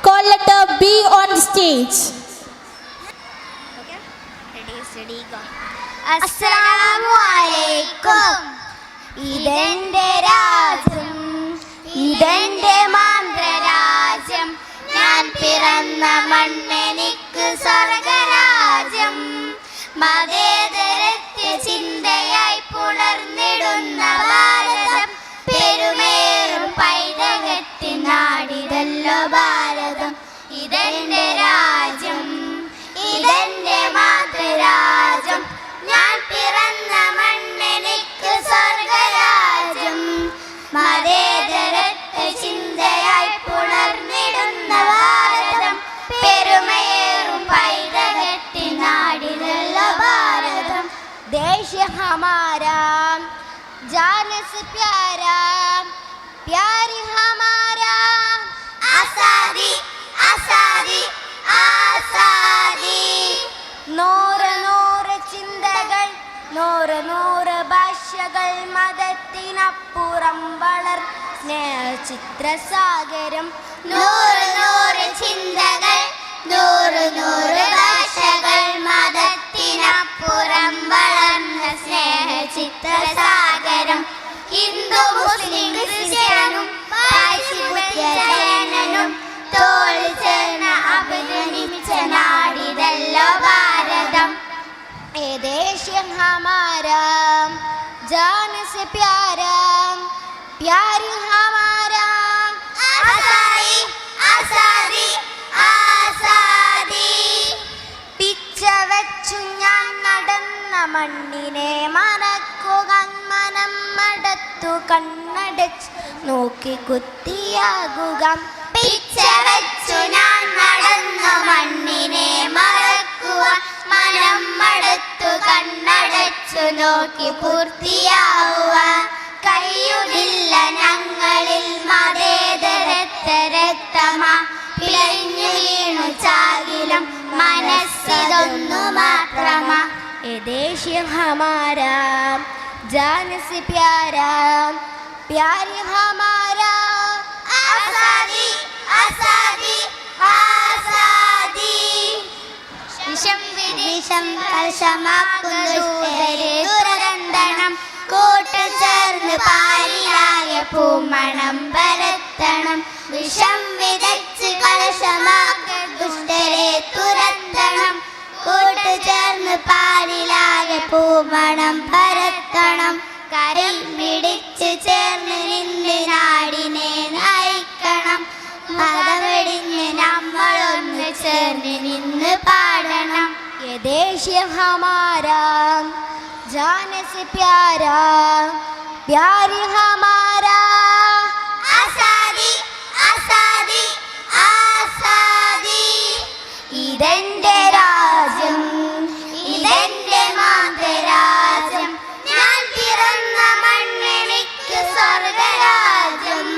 Call letter B on stage. Okay. Ready, go. Assalamu alaikum. ഇതെന്റെ രാജ്യം, ഇതെന്റെ മാന്ത്രരാജ്യം. ഞാൻ പിറന്ന മണ്ണെനിക്ക് സ്വർഗരാജ്യം. മതേതരത്വ ചിന്തയായി പുണർന്നിടുന്ന ഭാരതം, പെരുമേറും പൈതൃകത്തിൻ നാടിതല്ലോ ഭാരതം. ഇതെന്റെ രാജ്യം, ഇതെന്റെ മാതൃരാജ്യം. ഞാൻ പിറന്ന മണ്ണെനിക്ക് സ്വർഗരാജ്യം. മതേതരത്വ ചിന്തയായി പുണർന്നിടുന്ന ഭാരതം, പെരുമയേറും പൈതൃകത്തിൻ നാടിതല്ലോ ഭാരതം. ദേശ് ഹമാരാ जान से प्यारा, प्यारी हमारा. आसादी आसादी आसादी. നൂറ് നൂറ് ചിന്തകൾ, നൂറ് നൂറ് ഭാഷകൾ, മതത്തിനപ്പുറം വളർ സ്നേഹചിത്രസാഗരം. നൂറ് നൂറ് ചിന്തകൾ, നൂറ് നൂറ് ഭാഷകൾ, മതത്തിനപ്പുറം വളർന്ന സ്നേഹചിത്രസാഗരം. ഹിന്ദു മുസ്ലിം ക്രിസ്ത്യാനും പാഴ്സിബുദ്ധനും തോൾ ചേർന്ന് അഭിനയിച്ച നാടിതല്ലോ ഭാരതം. ഏ ദേശം ഹമാരാ, ജാൻ സെ പ്യാരാ, പ്യാരി ഹമാരാ. ആസാദി ആസാദി ആസാദി. പിച്ച വെച്ചു ഞാൻ നടന്ന മണ്ണിനെ മറക്കുക, മനം മടത്തു കണ്ണടച്ച് നോക്കി കുത്തിയാകുക. പിച്ച വെച്ചു ഞാൻ നടന്ന മണ്ണിനെ മറക്കുക, മനം മടത്തു കണ്ണടച്ചു നോക്കി പൂർത്തിയാവുക. കഴിയുന്നില്ല ഞങ്ങളിൽ മതേതരത്വ രക്തമാ, പിളഞ്ഞു വീണു ചാകിലും മനസ്സിതൊന്നു മാത്രമാ. ഏ ദേശം ഹമാരാ, ജാൻ സെ പ്യാരാ, പ്യാരി ഹമാരാ. ആസാദി ആസാദി ആസാദി. വിഷം വിഷം കൽശമാക്കുന്നു ദുരന്തണം, കൂട്ടു ചേർന്ന് പാരിലായ പൂമണം പരത്തണം. വിഷം വിതച്ച് കലശമാക്കി ദുഷ്ടരെ തുരത്തണം, കൂട്ടു ചേർന്ന് പാരിലായ പൂമണം പരത്തണം. കരം പിടിച്ച് ചേർന്ന് നിന്ന് നാടിനെ നയിക്കണം. മതമെടിഞ്ഞ് നമ്മളൊന്ന് ചേർന്ന് നിന്ന് പാടണം. യേ ദേശം ഹമാരാ, ജാൻ സെ പ്യാരാ, പ്യാരി ഹമാരാ. ആസാദി ആസാദി ആസാദി. ഇതെന്റെ രാജ്യം, ഇതെന്റെ മാതൃരാജ്യം. ഞാൻ പിറന്ന മണ്ണെനിക്ക് സ്വർഗരാജ്യം.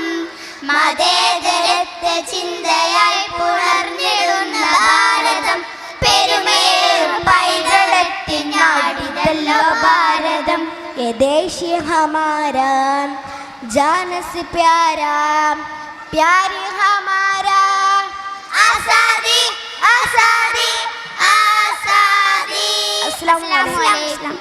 മതേതരത്വ ചിന്തയായി പുണർന്നിടുന്ന ഭാരതം, പെരുമയേറും പൈതൃകത്തിൻ നാടിതല്ലോ ഭാരതം. യേ ദേശം ഹമാരാ, ജാൻ സെ പ്യാരാ, പ്യാരി ഹമാരാ. ആസാദി ആസാദി ആസാദി. അസ്സലാമു അലൈക്കും.